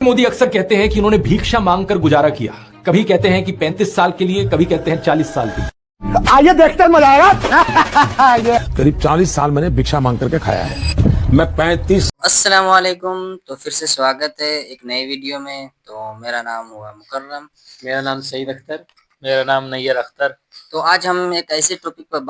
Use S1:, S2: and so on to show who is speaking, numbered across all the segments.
S1: मोदी अक्सर कहते हैं कि उन्होंने भिक्षा मांगकर गुजारा किया। कभी कहते हैं कि 35 साल के लिए, कभी कहते हैं 40 साल के लिए।
S2: आइए देखते हैं, मजा आएगा।
S3: करीब 40 साल मैंने भिक्षा मांग करके खाया है। मैं 35।
S4: अस्सलाम वालेकुम। तो फिर से स्वागत है एक नई वीडियो में। तो मेरा नाम हुआ मुकर्रम।
S5: मेरा नाम सईद अख्तर। मेरा नाम नैयर अख्तर।
S4: तो आज हम एक ऐसे टॉपिक पर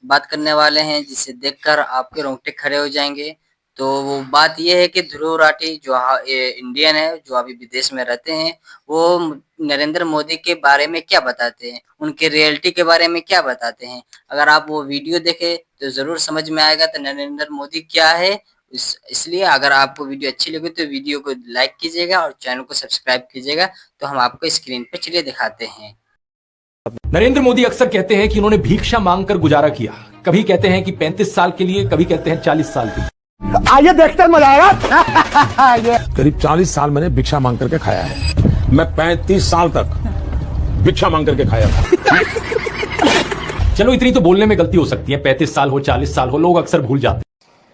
S4: बात करने वाले हैं जिसे देखकर आपके रोंगटे खड़े हो जाएंगे। तो वो बात ये है कि ध्रुव राठी जो इंडियन है, जो अभी विदेश में रहते हैं, वो नरेंद्र मोदी के बारे में क्या बताते हैं, उनके रियलिटी के बारे में क्या बताते हैं। अगर आप वो वीडियो देखें तो जरूर समझ में आएगा तो नरेंद्र मोदी क्या है। इसलिए अगर आपको वीडियो अच्छी लगे तो वीडियो को लाइक कीजिएगा और चैनल को सब्सक्राइब कीजिएगा। तो हम आपको स्क्रीन पे चलिए दिखाते हैं।
S1: नरेंद्र मोदी अक्सर कहते हैं कि उन्होंने भिक्षा मांगकर गुजारा किया। कभी कहते हैं कि 35 साल के लिए, कभी कहते हैं 40 साल के लिए।
S2: आइए देखते हैं, मजा आएगा।
S3: करीब 40 साल मैंने भिक्षा मांग करके खाया है। मैं 35 साल तक भिक्षा मांग करके खाया था।
S1: चलो इतनी तो बोलने में गलती हो सकती है, 35 साल हो 40 साल हो, लोग अक्सर भूल जाते हैं।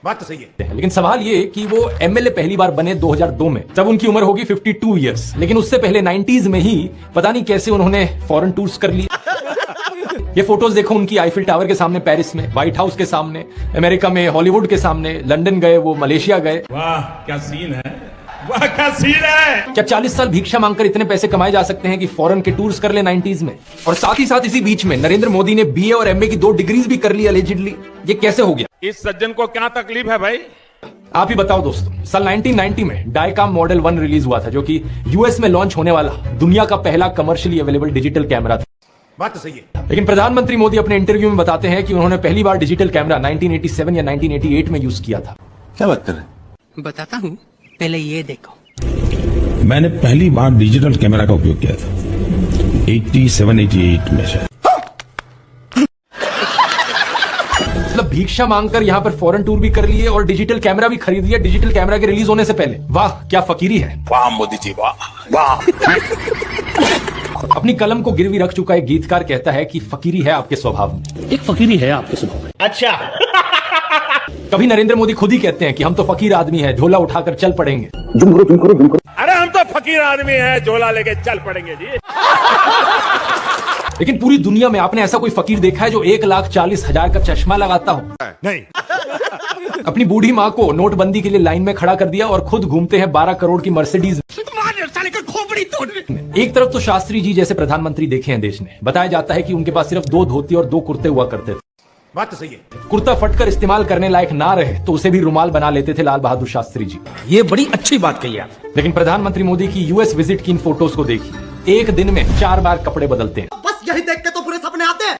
S3: बात तो सही है,
S1: लेकिन सवाल ये कि वो एमएलए पहली बार बने 2002 में, तब उनकी उम्र होगी 52 इयर्स। लेकिन उससे पहले 90s में ही पता नहीं कैसे उन्होंने फॉरेन टूर्स कर लिए। ये फोटोज देखो उनकी, आईफिल टावर के सामने पेरिस में, व्हाइट हाउस के सामने अमेरिका में, हॉलीवुड के सामने, लंदन गए, वो मलेशिया गए।
S3: वाह क्या सीन है, वाह क्या सीन है।
S1: क्या 40 साल भिक्षा मांगकर इतने पैसे कमाए जा सकते हैं कि फॉरेन के टूर्स कर ले 90s में? और साथ ही साथ इसी बीच में नरेंद्र मोदी ने बीए और एमए की 2 डिग्रीज भी कर ली अलेजिडली। ये कैसे हो गया?
S3: इस सज्जन को क्या तकलीफ है भाई?
S1: आप ही बताओ दोस्तों। साल 1990 में डायकाम मॉडल 1 रिलीज हुआ था, जो कि यूएस में लॉन्च होने वाला दुनिया का पहला कमर्शियली अवेलेबल डिजिटल कैमरा था।
S3: बात तो सही है,
S1: लेकिन प्रधानमंत्री मोदी अपने इंटरव्यू में बताते हैं कि उन्होंने पहली बार डिजिटल कैमरा 1987 या 1988 में यूज किया था।
S3: क्या बात कर रहे हैं?
S6: बताता हूँ, पहले ये देखो।
S7: मैंने पहली बार डिजिटल कैमरा का उपयोग किया था 87-88 में से।
S1: मतलब भिक्षा मांगकर यहाँ पर फॉरेन टूर भी कर लिए और डिजिटल कैमरा भी खरीद लिया डिजिटल कैमरा के रिलीज होने से पहले। वाह क्या फकीरी है।
S3: वाह मोदी जी, वाह वाह।
S1: अपनी कलम को गिरवी रख चुका एक गीतकार कहता है कि फकीरी है आपके स्वभाव में।
S6: एक फकीरी है आपके स्वभाव में।
S5: अच्छा।
S1: कभी नरेंद्र मोदी खुद ही कहते हैं कि हम तो फकीर आदमी हैं, झोला उठाकर चल पड़ेंगे।
S3: अरे हम तो फकीर आदमी हैं, झोला लेके चल पड़ेंगे जी।
S1: लेकिन पूरी दुनिया में आपने ऐसा कोई फकीर देखा है जो 1,40,000 का चश्मा लगाता हो?
S3: नहीं।
S1: अपनी बूढ़ी माँ को नोटबंदी के लिए लाइन में खड़ा कर दिया और खुद घूमते हैं 12 करोड़ की मर्सिडीज। एक तरफ तो शास्त्री जी जैसे प्रधानमंत्री देखे हैं देश ने। बताया जाता है कि उनके पास सिर्फ 2 धोती और 2 कुर्ते हुआ करते थे।
S3: बात तो सही है।
S1: कुर्ता फटकर इस्तेमाल करने लायक ना रहे तो उसे भी रुमाल बना लेते थे लाल बहादुर शास्त्री जी।
S6: ये बड़ी अच्छी बात कही आप।
S1: लेकिन प्रधानमंत्री मोदी की यूएस विजिट की इन फोटोज को देखिए, एक दिन में 4 बार कपड़े बदलते हैं।
S2: बस यही देख के तो पूरे सपने आते हैं।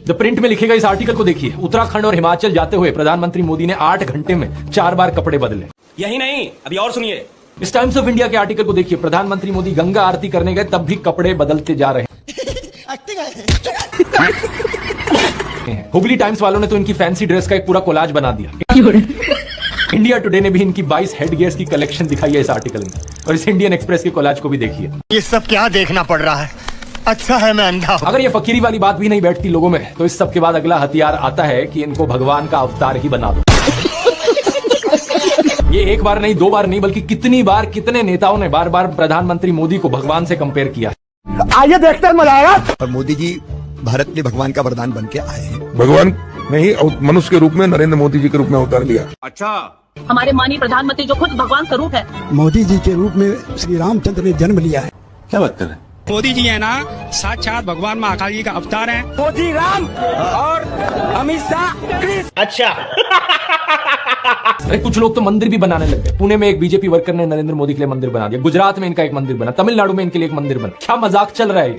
S1: द प्रिंट में लिखे गए इस आर्टिकल को देखिए। उत्तराखंड और हिमाचल जाते हुए प्रधानमंत्री मोदी ने 8 घंटे में 4 बार कपड़े बदले।
S5: यही नहीं, अभी और सुनिए।
S1: इस टाइम्स ऑफ इंडिया के आर्टिकल को देखिए। प्रधानमंत्री मोदी गंगा आरती करने गए तब भी कपड़े बदलते जा रहे हैं। हुबली टाइम्स वालों ने तो इनकी फैंसी ड्रेस का एक पूरा कोलाज बना दिया। इंडिया टुडे ने भी इनकी 22 हेड गियर्स की कलेक्शन दिखाई है इस आर्टिकल में। और इस इंडियन एक्सप्रेस के कोलाज को भी देखिए।
S2: ये सब क्या देखना पड़ रहा है? अच्छा है मैं अंधा हूं।
S1: अगर ये फकीरी वाली बात भी नहीं बैठती लोगों में, तो इस सब के बाद अगला हथियार आता है कि इनको भगवान का अवतार ही बना दो। ये एक बार नहीं, 2 बार नहीं, बल्कि कितनी बार कितने नेताओं ने बार बार प्रधानमंत्री मोदी को भगवान से कंपेयर किया।
S2: आइए देखते हैं, मजा आएगा।
S8: और मोदी जी भारत में भगवान का वरदान बन के आए हैं।
S3: भगवान नहीं, मनुष्य के रूप में नरेंद्र मोदी जी के रूप में अवतार लिया।
S8: अच्छा,
S9: हमारे माननीय प्रधानमंत्री जो खुद भगवान स्वरूप है,
S8: मोदी जी के रूप में श्री रामचंद्र ने जन्म लिया है।
S3: क्या बात कर रहे हैं?
S6: मोदी जी है ना, साक्षात भगवान महाकाल जी का अवतार है। मोदी राम और अमित शाह कृष्ण।
S5: अच्छा।
S1: अरे कुछ लोग तो मंदिर भी बनाने लग गए। पुणे में एक बीजेपी वर्कर ने नरेंद्र मोदी के लिए मंदिर बना दिया। गुजरात में इनका एक मंदिर बना, तमिलनाडु में इनके लिए एक मंदिर बना। क्या मजाक चल रहा है?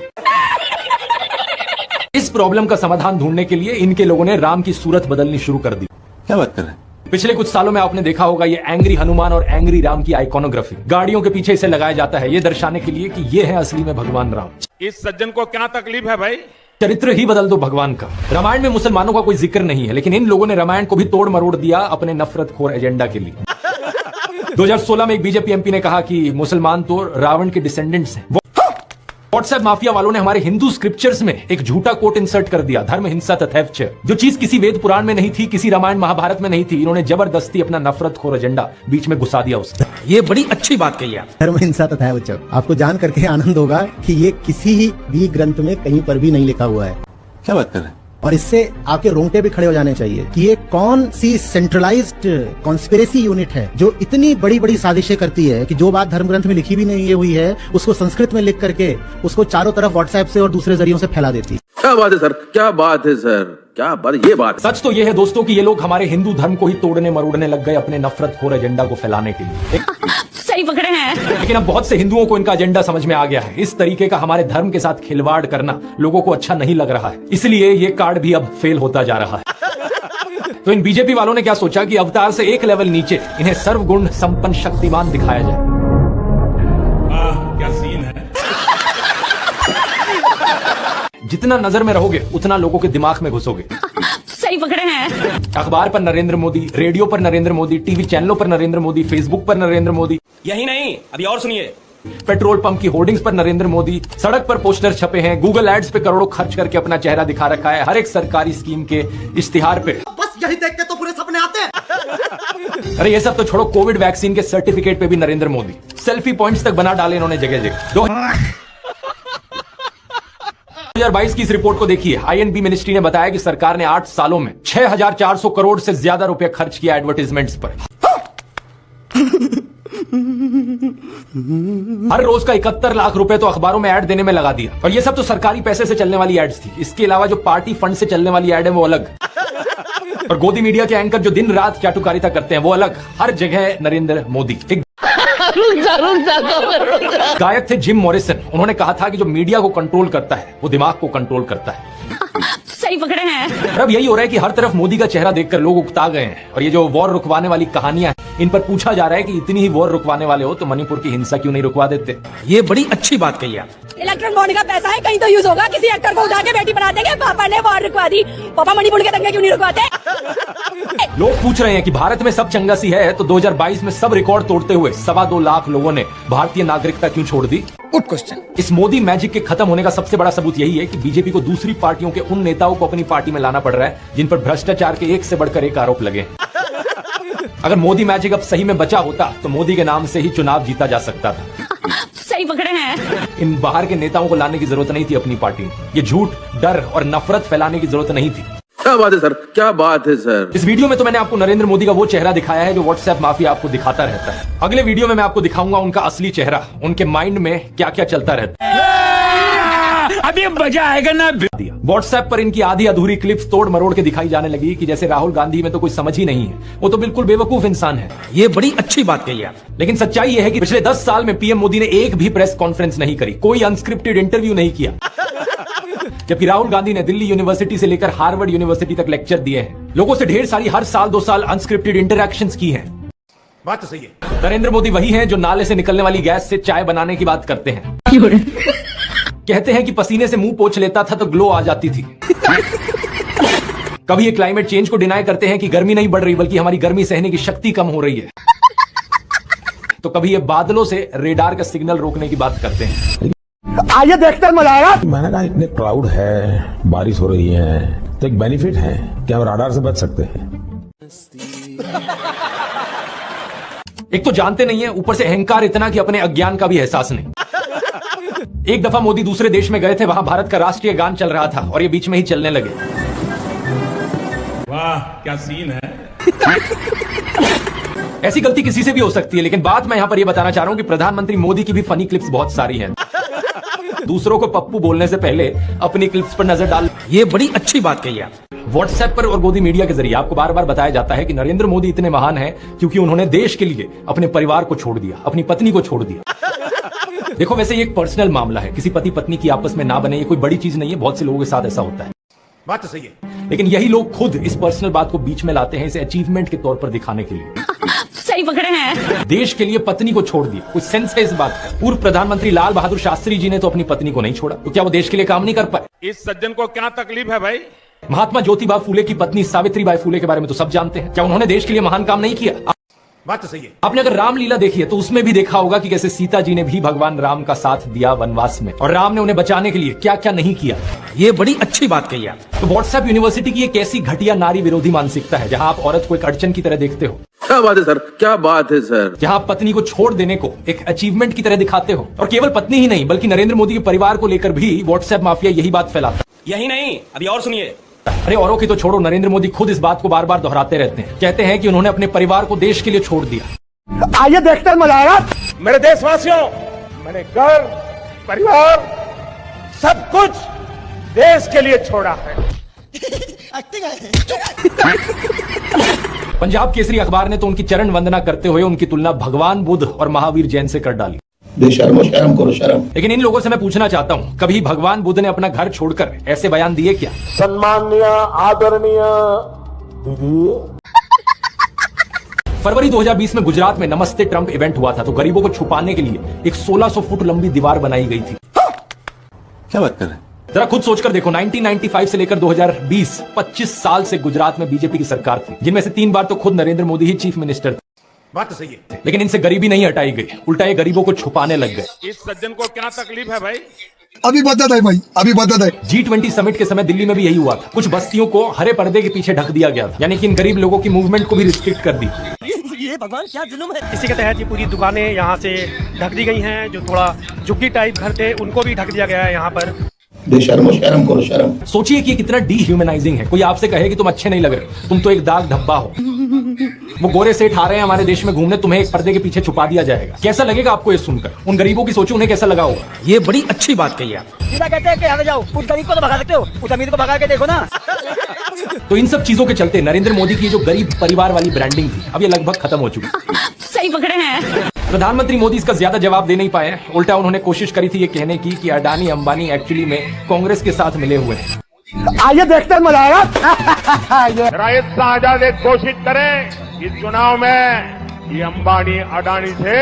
S1: इस प्रॉब्लम का समाधान ढूंढने के लिए इनके लोगों ने राम की सूरत बदलनी शुरू कर दी।
S3: क्या बात कर रहे हैं?
S1: पिछले कुछ सालों में आपने देखा होगा ये एंग्री हनुमान और एंग्री राम की आइकॉनोग्राफी गाड़ियों के पीछे इसे लगाया जाता है, ये दर्शाने के लिए कि ये है असली में भगवान राम।
S3: इस सज्जन को क्या तकलीफ है भाई?
S1: चरित्र ही बदल दो भगवान का। रामायण में मुसलमानों का कोई जिक्र नहीं है, लेकिन इन लोगों ने रामायण को भी तोड़ मरोड़ दिया अपने नफरतखोर एजेंडा के लिए। 2016 में एक बीजेपी एमपी ने कहा कि मुसलमान तो रावण के डिसेंडेंट्स हैं। व्हाट्सएप माफिया वालों ने हमारे हिंदू स्क्रिप्चर्स में एक झूठा कोट इंसर्ट कर दिया, धर्म हिंसा तथैवच। जो चीज किसी वेद पुराण में नहीं थी, किसी रामायण महाभारत में नहीं थी, इन्होंने जबरदस्ती अपना नफरतखोर एजेंडा बीच में घुसा दिया उसने।
S6: ये बड़ी अच्छी बात कही आप।
S8: धर्म हिंसा तथैवच। आपको जान करके आनंद होगा कि ये किसी भी ग्रंथ में कहीं पर भी नहीं लिखा हुआ है।
S3: क्या बात कर रहे हैं?
S8: और इससे आपके रोंगटे भी खड़े हो जाने चाहिए कि ये कौन सी सेंट्रलाइज्ड कॉन्स्पिरेसी यूनिट है जो इतनी बड़ी बड़ी साजिशें करती है कि जो बात धर्म ग्रंथ में लिखी भी नहीं हुई है उसको संस्कृत में लिख करके उसको चारों तरफ व्हाट्सएप से और दूसरे जरियों से फैला देती है।
S3: क्या बात है सर, क्या बात है सर, क्या बात, ये बात।
S1: सच तो यह है दोस्तों कि ये लोग हमारे हिंदू धर्म को ही तोड़ने मरोड़ने लग गए अपने नफरतखोर एजेंडा को फैलाने के लिए।
S9: सही पकड़े हैं।
S1: लेकिन अब बहुत से हिंदुओं को इनका एजेंडा समझ में आ गया है। इस तरीके का हमारे धर्म के साथ खिलवाड़ करना लोगों को अच्छा नहीं लग रहा है, इसलिए ये कार्ड भी अब फेल होता जा रहा है। तो इन बीजेपी वालों ने क्या सोचा कि अवतार से एक लेवल नीचे इन्हें सर्वगुण संपन्न शक्तिमान दिखाया जाए।
S3: क्या सीन है।
S1: जितना नजर में रहोगे उतना लोगों के दिमाग में घुसोगे।
S9: सही पकड़े हैं।
S1: अखबार पर नरेंद्र मोदी, रेडियो पर नरेंद्र मोदी, टीवी चैनलों पर नरेंद्र मोदी, फेसबुक पर नरेंद्र मोदी,
S5: यही नहीं, अभी और सुनिए।
S1: पेट्रोल पंप की होर्डिंग्स पर नरेंद्र मोदी, सड़क पर पोस्टर छपे हैं, गूगल एड्स पे करोड़ों खर्च करके अपना चेहरा दिखा रखा है, हर एक सरकारी स्कीम के इश्तिहार पे।
S2: बस यही देखते तो पूरे सपने आते हैं।
S1: अरे ये सब तो छोड़ो, कोविड वैक्सीन के सर्टिफिकेट पे भी नरेंद्र मोदी, सेल्फी पॉइंट्स तक बना डाले इन्होंने जगह जगह। 2022 की इस रिपोर्ट को देखिए। आईएनबी मिनिस्ट्री ने बताया कि सरकार ने 8 सालों में 6,400 करोड़ से ज्यादा रुपए खर्च किया एडवर्टाइजमेंट्स पर। हर रोज का 71 लाख रुपए तो अखबारों में ऐड देने में लगा दिया। और ये सब तो सरकारी पैसे से चलने वाली एड्स थी। इसके अलावा जो पार्टी फंड से चलने वाली एड है वो अलग, और गोदी मीडिया के एंकर जो दिन रात चाटुकारिता करते हैं वो अलग। हर जगह नरेंद्र मोदी। गायक थे जिम मॉरिसन, उन्होंने कहा था कि जो मीडिया को कंट्रोल करता है वो दिमाग को कंट्रोल करता है।
S9: सही पकड़े हैं।
S1: अब यही हो रहा है कि हर तरफ मोदी का चेहरा देखकर लोग उकता गए हैं। और ये जो वॉर रुकवाने वाली कहानियां हैं, इन पर पूछा जा रहा है कि इतनी ही वॉर रुकवाने वाले हो तो मणिपुर की हिंसा क्यों नहीं रुकवा देते।
S6: ये बड़ी अच्छी बात कही आप।
S9: इलेक्ट्रॉन बॉन्ड का पैसा है, कहीं तो यूज होगा। किसी एक्टर को उठा के बेटी बना देंगे। पापा ने वॉर रुकवा दी, पापा मणिपुर के दंगे क्यों नहीं रुकवाते।
S1: लोग पूछ रहे हैं कि भारत में सब चंगा सी है तो 2022 में सब रिकॉर्ड तोड़ते हुए 2.25 लाख लोगों ने भारतीय नागरिकता क्यों छोड़ दी।
S6: Good question.
S1: इस मोदी मैजिक के खत्म होने का सबसे बड़ा सबूत यही है कि बीजेपी को दूसरी पार्टियों के उन नेताओं को अपनी पार्टी में लाना पड़ रहा है जिन पर भ्रष्टाचार के एक से बढ़कर एक आरोप लगे। अगर मोदी मैजिक अब सही में बचा होता तो मोदी के नाम से ही चुनाव जीता जा सकता था।
S9: सही पकड़े हैं।
S1: इन बाहर के नेताओं को लाने की जरूरत नहीं थी अपनी पार्टी में। ये झूठ, डर और नफरत फैलाने की जरूरत नहीं थी।
S3: क्या बात है सर, क्या बात है सर।
S1: इस वीडियो में तो मैंने आपको नरेंद्र मोदी का वो चेहरा दिखाया है जो व्हाट्सएप माफिया आपको दिखाता रहता है। अगले वीडियो में मैं आपको दिखाऊंगा उनका असली चेहरा, उनके माइंड में क्या क्या चलता रहता है।
S6: अभी मजा आएगा ना।
S1: व्हाट्सएप पर इनकी आधी अधूरी क्लिप्स तोड़ मरोड़ के दिखाई जाने लगी कि जैसे राहुल गांधी में तो कोई समझ ही नहीं है, वो तो बिल्कुल बेवकूफ इंसान है।
S6: ये बड़ी अच्छी बात कही आप।
S1: लेकिन सच्चाई यह है कि पिछले 10 साल में पीएम मोदी ने एक भी प्रेस कॉन्फ्रेंस नहीं करी, कोई अनस्क्रिप्टेड इंटरव्यू नहीं किया। जबकि राहुल गांधी ने दिल्ली यूनिवर्सिटी से लेकर हार्वर्ड यूनिवर्सिटी तक लेक्चर दिए हैं, लोगों से ढेर सारी हर साल 2 साल अनस्क्रिप्टेड इंटरैक्शंस की हैं।
S3: बात तो सही है।
S1: नरेंद्र मोदी वही हैं जो नाले से निकलने वाली गैस से चाय बनाने की बात करते हैं। कहते हैं कि पसीने से मुंह पोंछ लेता था तो ग्लो आ जाती थी। कभी ये क्लाइमेट चेंज को डिनाई करते हैं कि गर्मी नहीं बढ़ रही बल्कि हमारी गर्मी सहने की शक्ति कम हो रही है। तो कभी ये बादलों से रेडार का सिग्नल रोकने की बात करते हैं।
S8: आइए देखते मजा आएगा।
S7: मैंने कहा इतने क्लाउड है, बारिश हो रही है, तो एक बेनिफिट है कि हम राडार से बच सकते हैं।
S1: एक तो जानते नहीं है, ऊपर से अहंकार इतना कि अपने अज्ञान का भी एहसास नहीं। एक दफा मोदी दूसरे देश में गए थे, वहां भारत का राष्ट्रीय गान चल रहा था और ये बीच में ही चलने लगे।
S3: वाह क्या सीन है।
S1: ऐसी गलती किसी से भी हो सकती है, लेकिन बात मैं यहां पर यह बताना चाह रहा हूं कि प्रधानमंत्री मोदी की भी फनी क्लिप्स बहुत सारी हैं। दूसरों को पप्पू बोलने से पहले अपनी क्लिप्स पर नजर डाल।
S6: ये बड़ी अच्छी बात कही आप।
S1: व्हाट्सएप पर और गोदी मीडिया के जरिए आपको बार बार बताया जाता है कि नरेंद्र मोदी इतने महान हैं क्योंकि उन्होंने देश के लिए अपने परिवार को छोड़ दिया, अपनी पत्नी को छोड़ दिया। देखो वैसे ये एक पर्सनल मामला है, किसी पति पत्नी की आपस में ना बने ये कोई बड़ी चीज नहीं है, बहुत से लोगों के साथ ऐसा होता है।
S3: बात तो सही है।
S1: लेकिन यही लोग खुद इस पर्सनल बात को बीच में लाते हैं इसे अचीवमेंट के तौर पर दिखाने के लिए।
S9: सही पकड़े हैं।
S1: देश के लिए पत्नी को छोड़ दिया, कुछ सेंस है इस बात का। पूर्व प्रधानमंत्री लाल बहादुर शास्त्री जी ने तो अपनी पत्नी को नहीं छोड़ा, तो क्या वो देश के लिए काम नहीं कर पाए।
S3: इस सज्जन को क्या तकलीफ है भाई।
S1: महात्मा ज्योतिबा फूले की पत्नी सावित्रीबाई फूले के बारे में तो सब जानते हैं, क्या उन्होंने देश के लिए महान काम नहीं किया।
S3: बात तो सही है।
S1: आपने अगर रामलीला देखी है तो उसमें भी देखा होगा कि कैसे सीता जी ने भी भगवान राम का साथ दिया वनवास में, और राम ने उन्हें बचाने के लिए क्या क्या नहीं किया।
S6: ये बड़ी अच्छी बात कही आप।
S1: तो व्हाट्सएप यूनिवर्सिटी की एक ऐसी घटिया नारी विरोधी मानसिकता है जहां आप औरत को एक अड़चन की तरह देखते हो,
S3: क्या बात है सर, क्या बात है सर।
S1: जहां आप पत्नी को छोड़ देने को एक अचीवमेंट की तरह दिखाते हो, और केवल पत्नी ही नहीं बल्कि नरेंद्र मोदी के परिवार को लेकर भी व्हाट्सएप माफिया यही बात फैलाता है।
S5: यही नहीं, अभी और सुनिए।
S1: अरे औरों की तो छोड़ो, नरेंद्र मोदी खुद इस बात को बार बार दोहराते रहते हैं। कहते हैं कि उन्होंने अपने परिवार को देश के लिए छोड़ दिया।
S8: आइए देखते हैं, मजा आएगा।
S3: मेरे देशवासियों, मैंने घर, परिवार, सब कुछ देश के लिए छोड़ा है।
S1: पंजाब केसरी अखबार ने तो उनकी चरण वंदना करते हुए उनकी तुलना भगवान बुद्ध और महावीर जैन से कर डाली।
S2: बेशर्मो, शर्म करो शर्म।
S1: लेकिन इन लोगों से मैं पूछना चाहता हूं, कभी भगवान बुद्ध ने अपना घर छोड़कर ऐसे बयान दिए क्या?
S3: सम्माननीय, आदरणीय दीदी।
S1: फरवरी 2020 में गुजरात में नमस्ते ट्रंप इवेंट हुआ था, तो गरीबों को छुपाने के लिए एक 1600 फुट लंबी दीवार बनाई गई थी।
S3: क्या बात कर रहे हैं?
S1: जरा खुद सोचकर देखो, 1995 से लेकर 2020 25 साल से गुजरात में बीजेपी की सरकार थी, जिनमें से 3 बार तो खुद नरेंद्र मोदी ही चीफ मिनिस्टर थे।
S3: बात तो सही है।
S1: लेकिन इनसे गरीबी नहीं हटाई गई, उल्टा ये गरीबों को छुपाने लग गए।
S3: इस सज्जन को क्या तकलीफ है भाई?
S2: अभी बता दे भाई, अभी बता दे।
S1: G20 समिट के समय दिल्ली में भी यही हुआ था। कुछ बस्तियों को हरे पर्दे के पीछे ढक दिया गया था, यानी कि इन गरीब लोगों की मूवमेंट को भी रिस्ट्रिक्ट कर दी।
S9: ये भगवान क्या जुल्म है।
S6: इसी के तहत ये पूरी दुकानें यहाँ से ढक दी गई हैं। जो थोड़ा झुग्गी टाइप घर थे उनको भी ढक दिया गया है यहाँ पर।
S2: बेशर्मो, शर्म करो शर्म।
S1: सोचिए कि ये कितना डीह्यूमनाइजिंग है। कोई आपसे कहे कि तुम अच्छे नहीं लग रहे, तुम तो एक दाग धब्बा हो। वो गोरे सेठ आ रहे हैं हमारे देश में घूमने, तुम्हें एक पर्दे के पीछे छुपा दिया जाएगा। कैसा लगेगा आपको ये सुनकर? उन गरीबों की सोचो, उन्हें कैसा लगा होगा।
S6: ये बड़ी अच्छी बात कही आप।
S9: सीधा कहते हैं कि आगे जाओ, उस गरीब को तो भगा सकते हो, उस अमीर को भगा के देखो ना।
S1: तो इन सब चीजों के चलते नरेंद्र मोदी की जो गरीब परिवार वाली ब्रांडिंग थी, अब ये लगभग खत्म हो चुकी है।
S9: सही पकड़े हैं।
S1: प्रधानमंत्री मोदी इसका ज्यादा जवाब दे नहीं पाए। उल्टा उन्होंने कोशिश करी थी ये कहने की कि अडानी अंबानी एक्चुअली में कांग्रेस के साथ मिले हुए हैं।
S8: आइए देखते हैं, मजा आएगा।
S3: राय आजाद कोशिश करें इस चुनाव में ये अंबानी अडानी से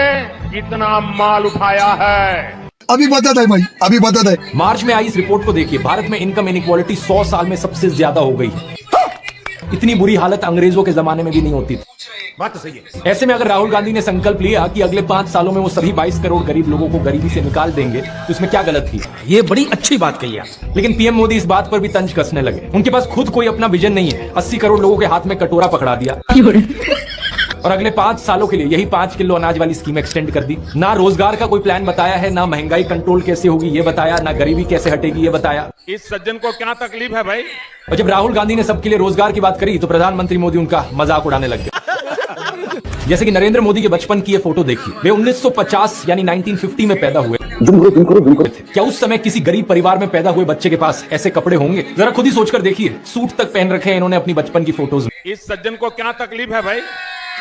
S3: कितना माल उठाया है।
S2: अभी बता दे भाई, अभी बता दे।
S1: मार्च में आई इस रिपोर्ट को देखिए, भारत में इनकम इनइक्वालिटी 100 साल में सबसे ज्यादा हो गई है। इतनी बुरी हालत अंग्रेजों के जमाने में भी नहीं होती थी।
S3: बात तो सही है।
S1: ऐसे में अगर राहुल गांधी ने संकल्प लिया कि अगले 5 सालों में वो सभी 22 करोड़ गरीब लोगों को गरीबी से निकाल देंगे, तो इसमें क्या गलत थी?
S6: ये बड़ी अच्छी बात कही आप।
S1: लेकिन पीएम मोदी इस बात पर भी तंज कसने लगे। उनके पास खुद कोई अपना विजन नहीं है। 80 करोड़ लोगों के हाथ में कटोरा पकड़ा दिया और अगले 5 सालों के लिए यही 5 किलो अनाज वाली स्कीम एक्सटेंड कर दी। ना रोजगार का कोई प्लान बताया है, ना महंगाई कंट्रोल कैसे होगी ये बताया, ना गरीबी कैसे हटेगी ये बताया।
S3: इस सज्जन को क्या तकलीफ है भाई?
S1: और जब राहुल गांधी ने सबके लिए रोजगार की बात करी तो प्रधानमंत्री मोदी उनका मजाक उड़ाने लग गए। जैसे कि नरेंद्र मोदी के बचपन की ये फोटो देखिए। वे 1950 यानी 1950 में पैदा हुए। क्या उस समय किसी गरीब परिवार में पैदा हुए बच्चे के पास ऐसे कपड़े होंगे? जरा खुद ही सोचकर देखिए। सूट तक पहन रखे हैं इन्होंने अपनी बचपन की फोटोज में।
S3: इस सज्जन को क्या तकलीफ है भाई?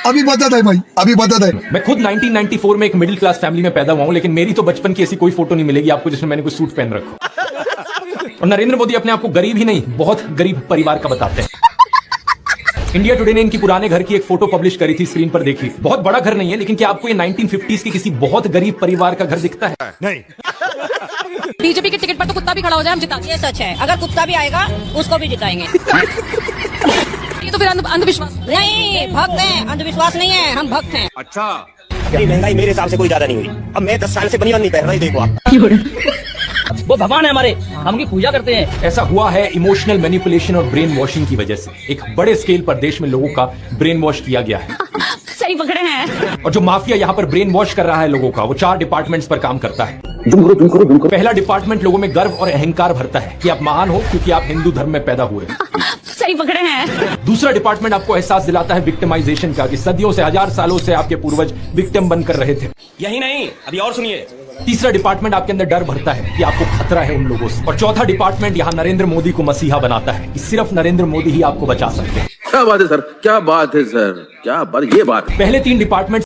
S2: अभी बता दे भाई, अभी बता दे।
S1: मैं खुद 1994 में एक मिडिल क्लास फैमिली में पैदा हुआ हूं, लेकिन मेरी तो बचपन की ऐसी कोई फोटो नहीं मिलेगी आपको जिसमें मैंने कोई सूट पहन रखा। और नरेंद्र मोदी अपने आप को गरीब ही नहीं, बहुत गरीब परिवार का बताते हैं। इंडिया टुडे ने इनकी पुराने घर की एक फोटो पब्लिश करी थी, स्क्रीन पर देखिए। बहुत बड़ा घर नहीं है, लेकिन क्या आपको ये 1950s के किसी बहुत गरीब परिवार का घर दिखता है?
S3: नहीं।
S9: बीजेपी के टिकट पर तो कुत्ता भी खड़ा हो जाए हम जिता। ये सच है, अगर कुत्ता भी आएगा उसको भी जिताएंगे। ये तो फिर अंधविश्वास नहीं, भक्त हैं। अंधविश्वास नहीं है, हम भक्त हैं।
S5: अच्छा,
S6: महंगाई मेरे हिसाब से कोई ज्यादा नहीं हुई। अब मैं 10 साल से बनियान नहीं पहन रहा, देखो आप।
S9: वो भगवान है हमारे, हम उनकी पूजा करते हैं।
S1: ऐसा हुआ है इमोशनल मैनिपुलेशन और ब्रेन वॉशिंग की वजह से। एक बड़े स्केल पर देश में लोगों का ब्रेन वॉश किया गया है।
S9: सही पकड़े हैं।
S1: और जो माफिया यहाँ पर ब्रेन वॉश कर रहा है लोगों का, वो 4 डिपार्टमेंट्स पर काम करता है। पहला डिपार्टमेंट लोगों में गर्व और अहंकार भरता है कि आप महान हो क्योंकि आप हिंदू धर्म में पैदा हुए।
S9: सही पकड़े हैं।
S1: दूसरा डिपार्टमेंट आपको एहसास दिलाता है विक्टिमाइजेशन का, कि सदियों से, 1000 सालों से आपके पूर्वज विक्टिम बनकर रहे थे।
S5: यही नहीं, अभी और सुनिए।
S1: तीसरा डिपार्टमेंट आपके अंदर डर भरता है कि आपको खतरा है उन लोगों से। और चौथा डिपार्टमेंट यहाँ नरेंद्र मोदी को मसीहा बनाता है कि सिर्फ नरेंद्र मोदी ही आपको बचा सकते हैं।
S3: क्या बात है सर, क्या बात है सर, क्या बात, ये बात।
S1: पहले 3 डिपार्टमेंट